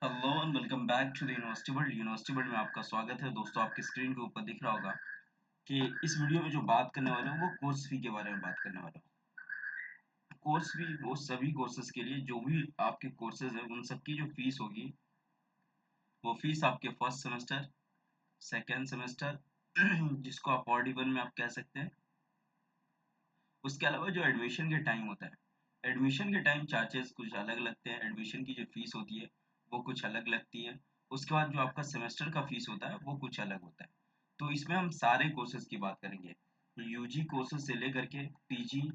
Hello and welcome back to the university world में आपका स्वागत है दोस्तों। आपकी स्क्रीन के ऊपर दिख रहा होगा कि इस वीडियो में जो बात करने वाले हैं वो कोर्स फी के बारे में बात करने वाले हैं। कोर्स फी वो सभी कोर्सेज के लिए जो भी आपके कोर्सेज हैं उन सबकी जो फीस होगी वो फीस आपके फर्स्ट सेमेस्टर, सेकेंड सेमेस्टर जिसको आप ऑड वन में आप कह सकते हैं। उसके अलावा जो एडमिशन के टाइम होता है, एडमिशन के टाइम चार्जेस कुछ अलग लगते हैं। एडमिशन की जो फीस होती है वो कुछ अलग लगती है। उसके बाद जो आपका सेमेस्टर का फीस होता है वो कुछ अलग होता है। तो इसमें हम सारे कोर्सेज की बात करेंगे, यूजी कोर्सेज से लेकर के पीजी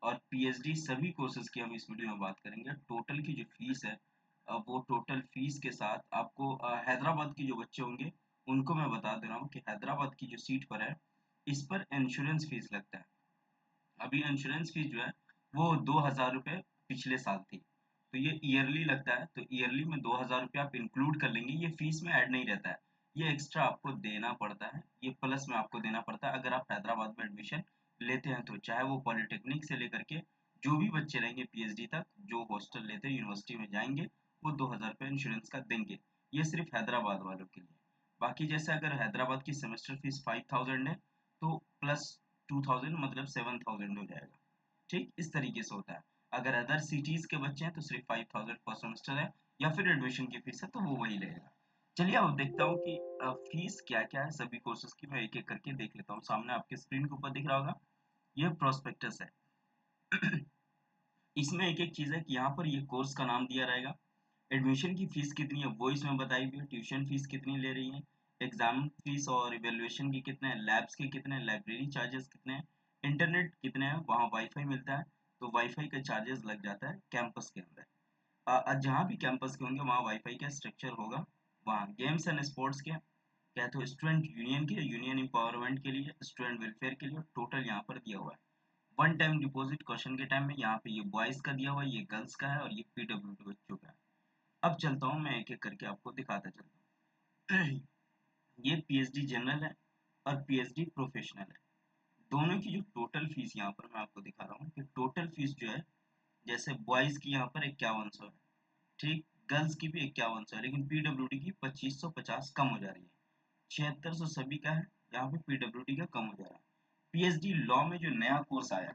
और पीएचडी सभी कोर्सेज की हम इस वीडियो में बात करेंगे। टोटल की जो फीस है वो टोटल फीस के साथ आपको हैदराबाद की जो बच्चे होंगे उनको मैं बता दे रहा हूँ कि हैदराबाद की जो सीट पर है इस पर इंश्योरेंस फीस लगता है। अभी इंश्योरेंस फीस जो है वो 2,000 रुपये पिछले साल थी, तो ये ईयरली लगता है। तो ईयरली में 2,000 रुपये आप इंक्लूड कर लेंगे, ये फीस में ऐड नहीं रहता है, ये एक्स्ट्रा आपको देना पड़ता है, ये प्लस में आपको देना पड़ता है अगर आप हैदराबाद में एडमिशन लेते हैं। तो चाहे वो पॉलिटेक्निक से लेकर के जो भी बच्चे रहेंगे पीएचडी तक, जो हॉस्टल लेते हैं यूनिवर्सिटी में जाएंगे, वो 2,000 रुपये इंश्योरेंस का देंगे। ये सिर्फ हैदराबाद वालों के लिए। बाकी जैसे अगर हैदराबाद की सेमेस्टर फीस 5,000 है तो प्लस 2,000 मतलब 7,000 हो जाएगा। ठीक इस तरीके से होता है। अगर अदर सिटीज के बच्चे हैं तो सिर्फ 5,000 पर सेमेस्टर है, या फिर एडमिशन की फीस है तो वो वही लगेगा। चलिए अब देखता हूँ कि फीस क्या क्या है सभी कोर्सेज की। मैं एक एक करके देख लेता हूँ। सामने आपके स्क्रीन के ऊपर दिख रहा होगा, ये प्रोस्पेक्टस है। इसमें एक एक चीज है कि यहाँ पर ये कोर्स का नाम दिया रहेगा, एडमिशन की फीस कितनी है वो इसमें बताई हुई है, ट्यूशन फीस कितनी ले रही है, एग्जाम फीस और इवेल्युएशन की कितने हैं, लैब्स के कितने हैं, लाइब्रेरी चार्जेस कितने हैं, इंटरनेट कितने हैं, वहाँ वाईफाई मिलता है तो वाईफाई का चार्जेस लग जाता है कैंपस के अंदर। जहाँ भी कैंपस के होंगे वहाँ वाईफाई का स्ट्रक्चर होगा। वहाँ गेम्स एंड स्पोर्ट्स के क्या तो स्टूडेंट यूनियन के, यूनियन एम्पावरमेंट के लिए, स्टूडेंट वेलफेयर के लिए टोटल यहाँ पर दिया हुआ है। वन टाइम डिपॉजिट क्वेश्चन के टाइम में यहाँ पे ये बॉयज का दिया हुआ है, ये गर्ल्स का है और ये पीडब्ल्यूडी बच्चों का है। अब चलता हूँ मैं एक एक करके आपको दिखाता चलता हूँ। ये पीएचडी जनरल है और पीएचडी प्रोफेशनल है। दोनों की जो टोटल फीस यहाँ पर मैं आपको दिखा रहा हूँ कि टोटल फीस जो है, जैसे बॉयज की यहाँ पर 5100 है, ठीक, गर्ल्स की भी 5100 है, लेकिन पीडब्ल्यूडी की 2550 कम हो जा रही है। 7600 सभी का है, यहाँ पे पीडब्ल्यूडी का कम हो जा रहा है। पीएचडी लॉ में जो नया कोर्स आया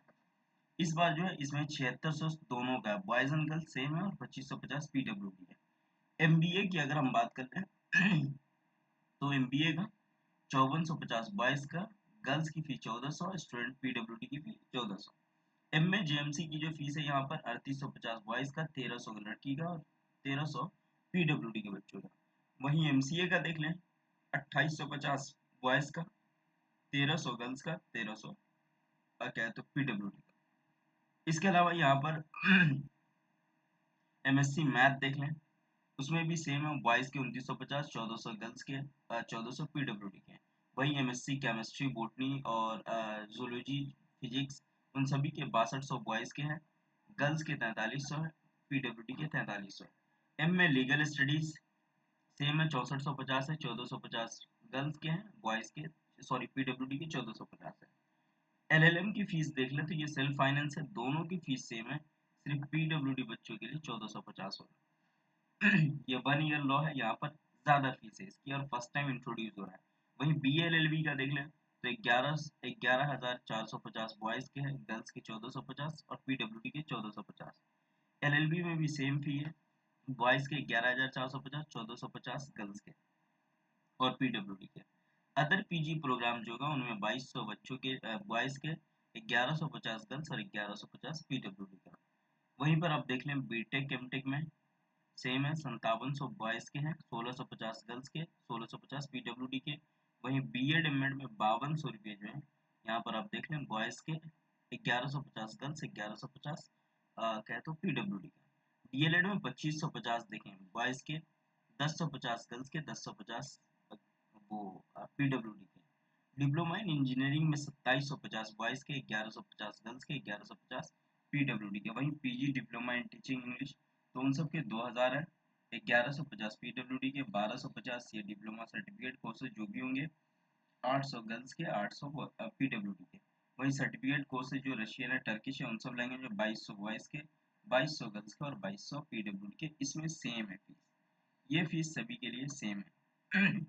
इस बार जो है इसमें 7600 दोनों का है, बॉयज एंड गर्ल्स सेम है और 2550 पीडब्ल्यूडी है। एमबीए की अगर हम बात करते हैं तो एमबीए का 5450 बॉयज का, गर्ल्स की फीस 1400, स्टूडेंट पीडब्ल्यूडी की फीस 1400। एम ए जेएमसी की जो फीस है यहाँ पर 3850 बॉयज का, 1300 लड़की का और 1300 पीडब्ल्यूडी के बच्चों का। वहीं एमसीए का देख लें, 2850 बॉयज का, 1300 गर्ल्स का, 1300 क्या है तो पीडब्ल्यूडी का। इसके अलावा यहाँ पर एमएससी मैथ देख लें, उसमें भी सेम है, बॉयज के 2950, 1400 गर्ल्स के, 1400 पीडब्ल्यूडी के। वहीं एमएससी केमिस्ट्री, बॉटनी और जूलॉजी, फिजिक्स, उन सभी के 6200 बॉयज के हैं, गर्ल्स के 4300 है, पीडब्ल्यूडी के 4300 है। एम में लीगल स्टडीज सेम है, 6450 है, 1450 गर्ल्स के हैं, बॉयज के सॉरी पीडब्ल्यूडी के 1450 है। एलएलएम की फीस देख ले तो ये सेल्फ फाइनेंस है, दोनों की फीस सेम है, सिर्फ पीडब्ल्यूडी बच्चों के लिए 1450 होगा। ये 1 ईयर लॉ है, यहाँ पर ज्यादा फीस है इसकी और फर्स्ट टाइम इंट्रोड्यूस हो रहा है। वहीं बी एल एल बी का देख लें तो 11,450 बॉयज के हैं, गर्ल्स के 1450 और पीडब्ल्यूडी के 1450। एलएलबी में भी सेम फी है, बॉयज के 11,450, 1450 गर्ल्स के और पीडब्ल्यूडी के। अदर पीजी प्रोग्राम जो होगा उनमें 2200 बच्चों के, बॉयज के, 1150 गर्ल्स और 1150 पीडब्ल्यूडी का। वहीं पर आप देख लें बीटेक एमटेक में सेम है, 5700 बॉयज के हैं, 1650 गर्ल्स के, 1650 पीडब्ल्यूडी के। वहीं बीएड एमएड में 5200 रुपये जो है, यहाँ पर आप देख लें बॉयज के 1150 गर्ल्स, 1150 क्या है तो पीडब्ल्यूडी का। डीएलएड में 2550 देखें बॉयज के, 1050 गर्ल्स के, 1050 वो पीडब्ल्यूडी के। डिप्लोमा इन इंजीनियरिंग में 2750 बॉयज के, 1150 गर्ल्स के, 1150 पीडब्ल्यूडी के। वहीं PG diploma in teaching English तो उन सब के 2000 है, 1150 पीडब्ल्यूडी के, 1250 ये डिप्लोमा सर्टिफिकेट कोर्सेज जो भी होंगे, 800 गर्ल्स के, 800 पीडब्ल्यूडी के। वहीं सर्टिफिकेट कोर्सेज जो रशियन है, टर्किश है, उन सब लैंग्वेज में 2200 बॉयज के, 2200 गर्ल्स के और 2200 पीडब्ल्यूडी के। इसमें सेम है फीस। ये फीस सभी के लिए सेम है।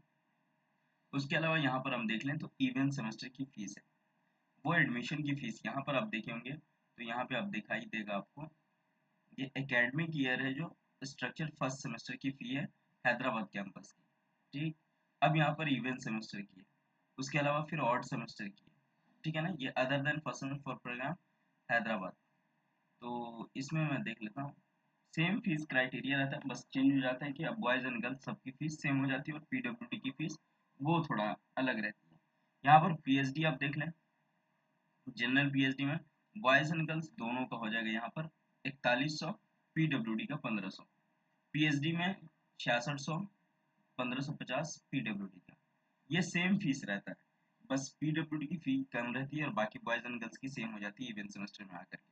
उसके अलावा यहाँ पर हम देख लें तो इवन सेमेस्टर की फीस है, वो एडमिशन की फीस यहाँ पर आप देखे होंगे तो यहाँ पे आप दिखाई देगा आपको, ये एकेडमिक ईयर है जो स्ट्रक्चर फर्स्ट सेमेस्टर की फी है हैदराबाद कैंपस की। ठीक, अब यहाँ पर इवन सेमेस्टर की है, उसके अलावा फिर ऑड सेमेस्टर की है, ठीक है ना, ये other than first semester for programme Hyderabad. तो इसमें मैं देख लेता हूँ, सेम फीस क्राइटेरिया रहता है, बस चेंज हो जाता है कि अब बॉयज़ एंड गर्ल्स सबकी फीस सेम हो जाती है और पीडब्ल्यूडी की फीस वो थोड़ा अलग रहती है। यहाँ पर पीएचडी आप देख लें, जनरल पीएचडी में बॉयज़ एंड गर्ल्स दोनों का हो जाएगा यहाँ पर 4100, पीडब्ल्यूडी का 1500, पीएचडी में 6600, 1550 पीडब्ल्यूडी का, ये सेम फीस रहता है, बस पीडब्ल्यूडी की फी कम रहती है और बाकी बॉयज़ एंड गर्ल्स की सेम हो जाती है इवेंट सेमेस्टर में आकर के।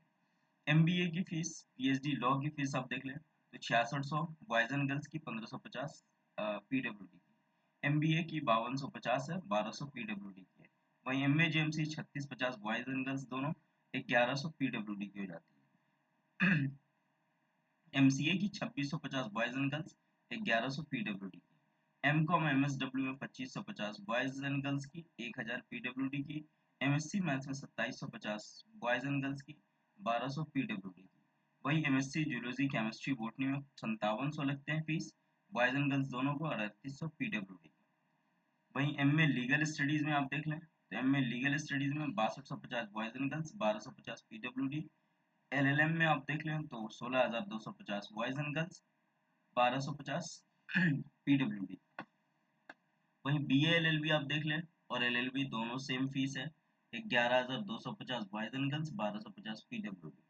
एमबीए की फीस, पीएचडी लॉ की फीस आप देख लें तो 6600 बॉयज़ एंड गर्ल्स की, 1550 पीडब्ल्यूडी की, एमबीए की 5250 है, 1200 पीडब्ल्यूडी की है। वहीं MA JMC 3650 boys and girls दोनों 1100 पीडब्ल्यूडी की हो जाती है। एमसीए की 2650 बॉयज़ एंड गर्ल्स 1100 पीडब्ल्यूडी की, एमकॉम एमएसडब्ल्यू में 2550 बॉयज़ एंड गर्ल्स की, 1000 पीडब्ल्यूडी की, एमएससी मैथ्स में 2750 बॉयज़ एंड गर्ल्स की, 1200 पीडब्ल्यूडी की। वही एमएससी जूलॉजी केमिस्ट्री बॉटनी में 5700 लगते हैं फीस बॉयज़ एंड गर्ल्स दोनों को, 3800 पीडब्ल्यूडी की। वहीं एमए लीगल स्टडीज में आप देख लें तो एमए लीगल स्टडीज में 6250 boys and girls, 1250 PWD. LLM में आप देख लें तो 16250 बॉयज़ एंड गर्ल्स, 1250 पीडब्ल्यूडी। वहीं बीए एलएलबी आप देख लें और एलएलबी दोनों सेम फीस है, 11250 boys and girls, 1250 PWD.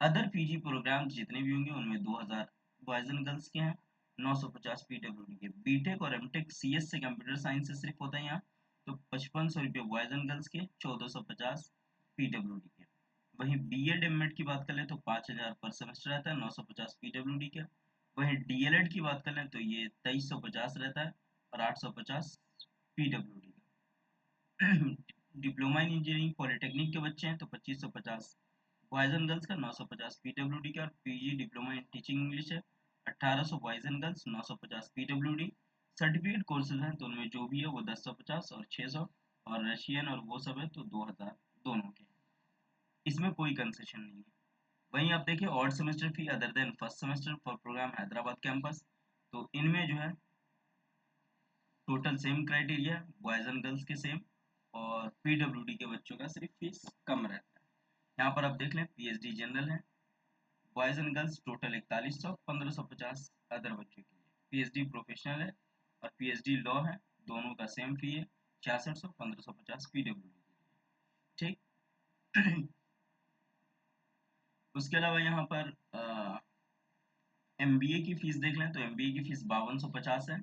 Other PG programme जितने भी होंगे उनमें 2000 बॉयज़ एंड गर्ल्स के हैं, 950 पीडब्ल्यूडी के। बीटेक और एमटेक सीएस से कंप्यूटर साइंस से सिर्फ होता है यहाँ, तो 5500 रुपये बॉयज़ एंड गर्ल्स के, 1450 पीडब्ल्यूडी के। वहीं बीएड एमएड की बात कर लें तो 5000 पर सेमेस्टर रहता है, 950 पीडब्ल्यूडी का। वहीं डीएलएड की बात कर लें तो ये 2350 रहता है और 850 पीडब्ल्यूडी का। डिप्लोमा इन इंजीनियरिंग पॉलिटेक्निक के बच्चे हैं तो 2550 बॉयज़ एंड गर्ल्स का, 950 पीडब्ल्यूडी का। और PG diploma in teaching English है 1800 boys and girls, 950 PWD. Certificate courses हैं तो उनमें जो भी है वो 1050 और 600, और रशियन और वो सब है तो 2000 दोनों के, इसमें कोई कंसेशन नहीं है। वहीं आप देखिए odd semester fee other than first semester for programme Hyderabad campus, तो इनमें जो है total same criteria, boys and girls के सेम, और पीडब्ल्यूडी के बच्चों का सिर्फ फीस कम रहता है। यहाँ पर आप देख लें पीएचडी जनरल है, boys and girls total 4100, 1550 other बच्चों के लिए। पीएचडी प्रोफेशनल है और पीएचडी लॉ है, दोनों का सेम फी है, 6600, 1550 पीडब्ल्यूडी के लिए। ठीक। उसके अलावा यहाँ पर एमबीए की फीस देख लें तो एमबीए की फीस 5250 है,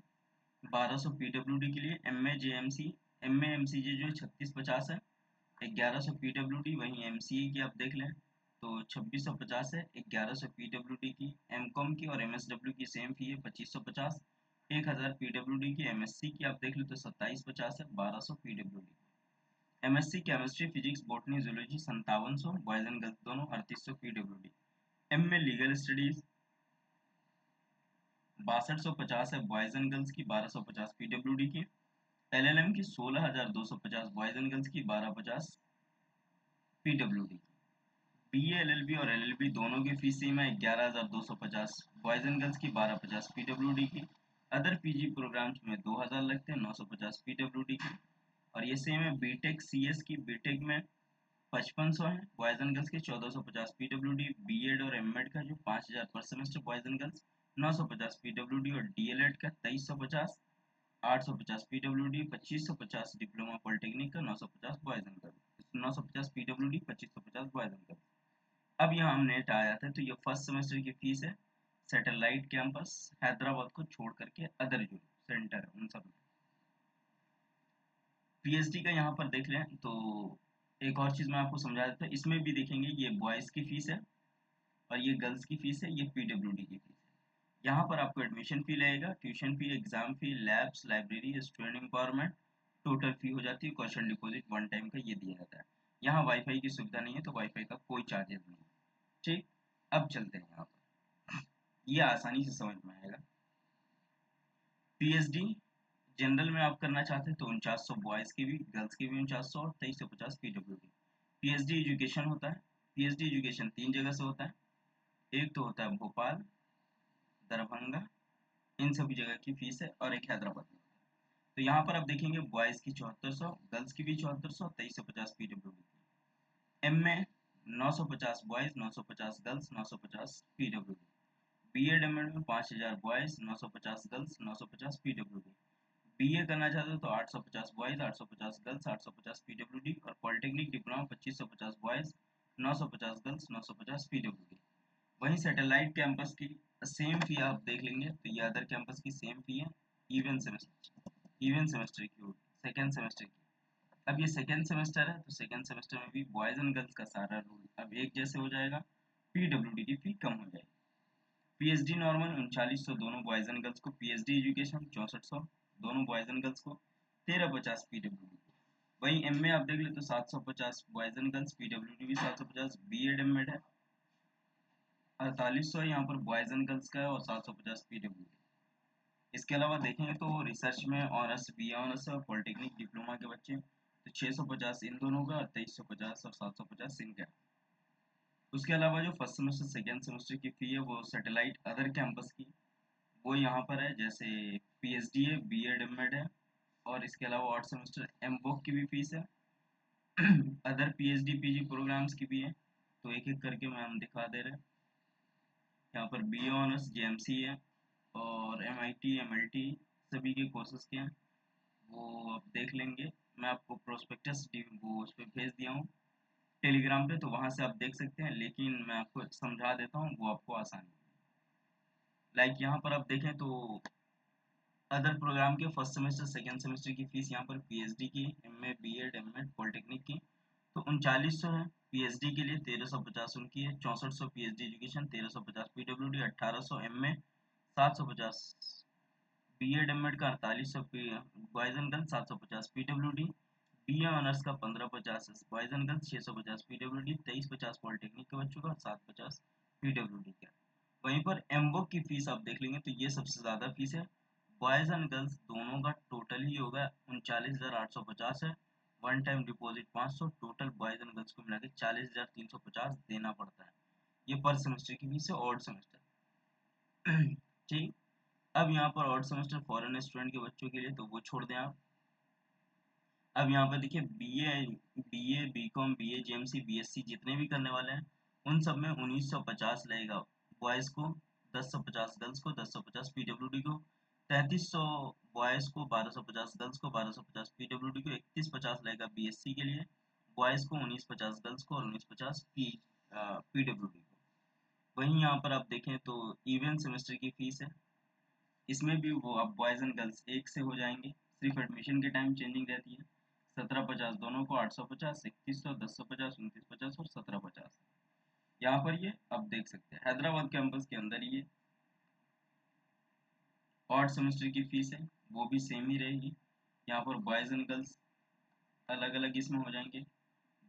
1200 पीडब्ल्यूडी के लिए। एमए जेएमसी, एमए एमसीजे जो है 3650 है, 1100 पीडब्ल्यूडी। वहीं एमसीए की आप देख लें तो 2650 है, 1100 पीडब्ल्यूडी की। एमकॉम की और एमएसडब्ल्यू की सेम फी है 2550, 1000 पीडब्ल्यूडी की। एमएससी की आप देख लें तो 2750 है, 1200 PWD. MSc chemistry physics botany zoology 5700 boys and girls दोनों, 3800 पीडब्ल्यूडी। एमए लीगल स्टडीज 6250 है, बॉयज एंड गर्ल्स की, 1250 पीडब्ल्यूडी की। एलएलएम की 16250 बॉयज एंड गर्ल्स की, 1250 पीडब्ल्यूडी की। बीए एलएलबी और एलएलबी दोनों की फीस सेम है, 11250 बॉयज एंड गर्ल्स की, 1250 पीडब्ल्यूडी की। अदर पीजी प्रोग्राम्स में 2000 लगते हैं, 950 पीडब्ल्यूडी की। और ये सेम है बीटेक सीएस की, बीटेक में 5500 है, बॉयज एंड गर्ल्स के, 1450 पीडब्ल्यूडी। बीएड और एमएड का जो 5000 पर semester boys and girls, 950 PWD. और डीएलएड का 2350, 850 पीडब्ल्यूडी। 2550 डिप्लोमा पॉलिटेक्निक का, 950 boys and girls, 950 PWD, 2550 boys and girls. अब यहाँ हम नेट आ जाते हैं तो ये फर्स्ट सेमेस्टर की फीस है सैटेलाइट कैंपस हैदराबाद को छोड़ करके अदर जो सेंटर है उन सब में। पीएचडी का यहाँ पर देख लें तो एक और चीज़ मैं आपको समझा देता हूँ, इसमें भी देखेंगे ये बॉयज़ की फीस है और ये गर्ल्स की फीस है, ये पीडब्ल्यूडी की फीस है। यहाँ पर आपको एडमिशन फी लगेगा, ट्यूशन फी, एग्जाम फी, labs, library, student empowerment, total fee हो जाती है। क्वेश्चन डिपॉजिट वन टाइम का ये दिया जाता है। यहाँ वाईफाई की सुविधा नहीं है तो वाईफाई का कोई चार्जेस नहीं है। ठीक, अब चलते हैं यहाँ पर, ये आसानी से समझ में आएगा। पीएचडी जनरल में आप करना चाहते हैं तो 4900 बॉयज़ की भी, गर्ल्स की भी 4900 और 2350 पीडब्ल्यूडी। पीएचडी एजुकेशन होता है। पीएचडी एजुकेशन 3 जगह से होता है। एक तो होता है भोपाल, दरभंगा, इन सभी जगह की फीस है, और एक हैदराबाद में। तो यहाँ पर आप देखेंगे बॉयज़ की 7400, गर्ल्स की भी 7400, 2350 पीडब्ल्यूडी। एम में 950 boys, 950 girls, 950 PWD. BEd MEd में 5000 बॉयज़, 950 गर्ल्स, 950 पीडब्ल्यूडी। बीए करना चाहते हो तो 850 बॉयज़, 850 गर्ल्स, 850 पीडब्ल्यूडी। और polytechnic diploma 2550 boys, 950 girls, 950 PWD. वहीं सैटेलाइट कैंपस की सेम फी आप देख लेंगे तो ये अदर कैंपस की सेम फी है। इवन सेमेस्टर की होगी, सेकेंड सेमेस्टर की। अब ये सेकेंड सेमेस्टर है तो सेकेंड सेमेस्टर में भी बॉयज़ एंड गर्ल्स का सारा रूल अब एक जैसे हो जाएगा। पीडब्ल्यूडी की फी कम हो जाएगी। पीएचडी नॉर्मल 3900 दोनों बॉयज़ एंड गर्ल्स को, पीएचडी एजुकेशन 6400 दोनों बॉयज़ एंड गर्ल्स को, 1350 पीडब्ल्यूडी। वहीं एमए आप देख ले तो 750 बॉयज़ एंड गर्ल्स, पीडब्ल्यूडी भी 750, बीएड एमएड है 4800 यहाँ पर बॉयज़ एंड गर्ल्स का है, और 750 पीडब्ल्यूडी। इसके अलावा देखेंगे तो रिसर्च में ऑनर्स, बी ऑनर्स और पॉलिटेक्निक डिप्लोमा के बच्चे तो 650 इन दोनों का, 2350 और 750 इनका। उसके अलावा जो फर्स्ट सेमेस्टर सेकेंड सेमेस्टर की फ़ी है वो सैटेलाइट अदर कैंपस की वो यहाँ पर है, जैसे पीएचडी है, बीएड एमएड है, और इसके अलावा ऑड सेमेस्टर एमबोक की भी फीस है। अदर पीएचडी पीजी प्रोग्राम्स की भी है। तो एक एक करके मैं हम दिखा दे रहे हैं। यहाँ पर बी ऑनर्स जेएमसी है, और एमआईटी एमएलटी सभी के कोर्सेज के हैं, वो आप देख लेंगे। मैं आपको प्रोस्पेक्टस वो उस पर भेज दिया हूँ टेलीग्राम पे, तो वहाँ से आप देख सकते हैं, लेकिन मैं आपको समझा देता हूँ वो आपको आसानी। लाइक यहाँ पर आप देखें तो अदर प्रोग्राम के फर्स्ट सेमेस्टर सेकेंड सेमेस्टर की फीस यहाँ पर पीएचडी की, एमए बीएड एमएड पॉलिटेक्निक की तो 3900 है। पीएचडी के लिए 1350 उनकी है, 6400 PhD education, 1350 PWD, 1800 MA, 750 BEd MEd का, 4800 boys and girls, 750 PWD. BA honours का 1550 boys and girls, 650 PWD, 2350 polytechnic के बच्चों का, 750 पीडब्ल्यूडी का। वहीं पर एमबोक की फीस आप देख लेंगे तो ये सबसे ज़्यादा फीस है। बॉयज़ एंड गर्ल्स दोनों का टोटल ही होगा 39,850 है। One time deposit 500, total boys and girls को मिला के 40,350 देना पड़ता है। ये पर सेमेस्टर की फीस है, ऑड सेमेस्टर। ठीक। अब यहाँ पर ऑड सेमेस्टर फॉरेन स्टूडेंट के बच्चों के लिए तो वो छोड़ दें आप। अब यहाँ पर देखिए BA BA BCom BA JMC BSc जितने भी करने वाले हैं उन सब में 1950 लगेगा बॉयज़ को, 1050 गर्ल्स को, 1050 पीडब्ल्यूडी को, 3300 बॉयज़ को, 1250 गर्ल्स को, 1250 पीडब्ल्यूडी को, 3150 लगेगा बीएससी के लिए बॉयज़ को, 1950 गर्ल्स को, और 1950 पीडब्ल्यूडी को। वहीं यहाँ पर आप देखें तो इवन सेमेस्टर की फीस है। इसमें भी वो अब बॉयज़ एंड गर्ल्स एक से हो जाएंगे, सिर्फ एडमिशन के टाइम चेंजिंग रहती है। 1750 दोनों को, 850, 3100, 1050, 2950 और 1750। यहाँ पर ये अब देख सकते हैं हैदराबाद कैंपस के अंदर ये ऑड सेमेस्टर की फीस है वो भी सेम ही रहेगी। यहाँ पर बॉयज़ एंड गर्ल्स अलग अलग इसमें हो जाएंगे,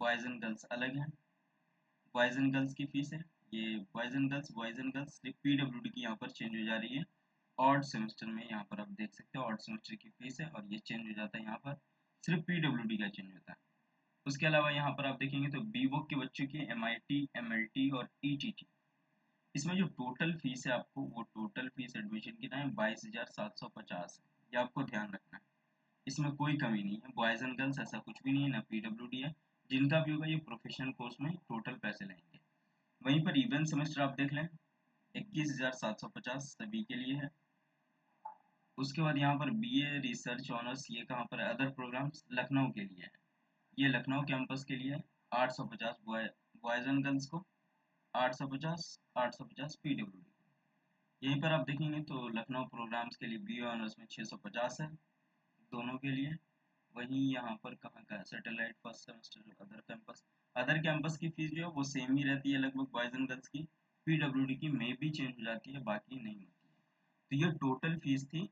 बॉयज़ एंड गर्ल्स अलग हैं। बॉयज़ एंड गर्ल्स की फीस है ये, बॉयज़ एंड गर्ल्स सिर्फ पीडब्ल्यूडी की यहाँ पर चेंज हो जा रही है। ऑड सेमेस्टर में यहाँ पर आप देख सकते हो ऑड सेमेस्टर की फीस है, और ये चेंज हो जाता है यहाँ पर सिर्फ पीडब्ल्यूडी का चेंज होता है। उसके अलावा यहाँ पर आप देखेंगे तो बीवोक के बच्चों की एमआईटी एमएलटी और ईटीटी, इसमें जो टोटल फीस है आपको वो टोटल फीस एडमिशन की टाइम 22,750 है। ये आपको ध्यान रखना है, इसमें कोई कमी नहीं है। बॉयज़ एंड गर्ल्स ऐसा कुछ भी नहीं है, ना पीडब्ल्यूडी है। जिनका भी होगा ये प्रोफेशनल कोर्स में टोटल पैसे लेंगे। वहीं पर इवन सेमेस्टर आप देख लें 21,750 सभी के लिए है। उसके बाद यहाँ पर बीए रिसर्च ऑनर्स ये कहाँ पर है, अदर प्रोग्राम्स लखनऊ के लिए है। ये लखनऊ कैंपस के लिए 850 बॉयज़ एंड गर्ल्स को, 850 पीडब्ल्यूडी। यहीं पर आप देखेंगे तो लखनऊ प्रोग्राम्स के लिए बी ऑनर्स में 650 है दोनों के लिए। वहीं यहाँ पर कहाँ का है satellite first semester other campus की फीस जो है वो सेम ही रहती है लगभग बॉयज़ एंड गर्ल्स की। पीडब्ल्यूडी की में भी चेंज हो जाती है, बाकी नहीं होती है। तो ये टोटल फीस थी।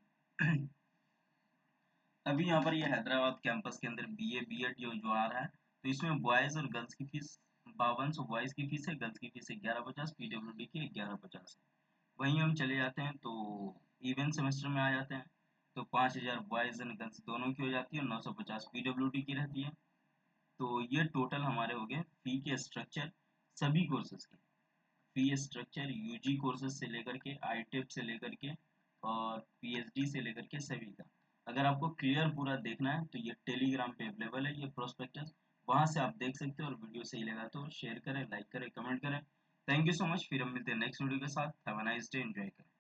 अभी यहाँ पर ये हैदराबाद कैंपस के अंदर बीए बीएड जो आ रहा है तो इसमें बॉयज़ और गर्ल्स की फीस 5200 बॉयज़ की फीस है, गर्ल्स की फीस 1150, पीडब्ल्यूडी की 1150 है। वहीं हम चले जाते हैं तो इवेंट सेमेस्टर में आ जाते हैं। तो 5,000 बॉयज़ एंड गर्ल्स दोनों की हो जाती है और 950 पीडब्ल्यूडी की रहती है। तो ये टोटल हमारे हो गए फी के स्ट्रक्चर सभी कोर्सेज के। फी स्ट्रक्चर यूजी कोर्सेज से लेकर के, आईटेप से लेकर के और पीएचडी से लेकर के सभी का। अगर आपको क्लियर पूरा देखना है तो ये टेलीग्राम पे अवेलेबल है ये प्रोस्पेक्टस, वहाँ से आप देख सकते हो। और वीडियो सही लगा तो शेयर करें, लाइक करें, कमेंट करें। Thank you so much. फिर हम मिलते हैं नेक्स्ट वीडियो के साथ। Have a nice day, enjoy करें।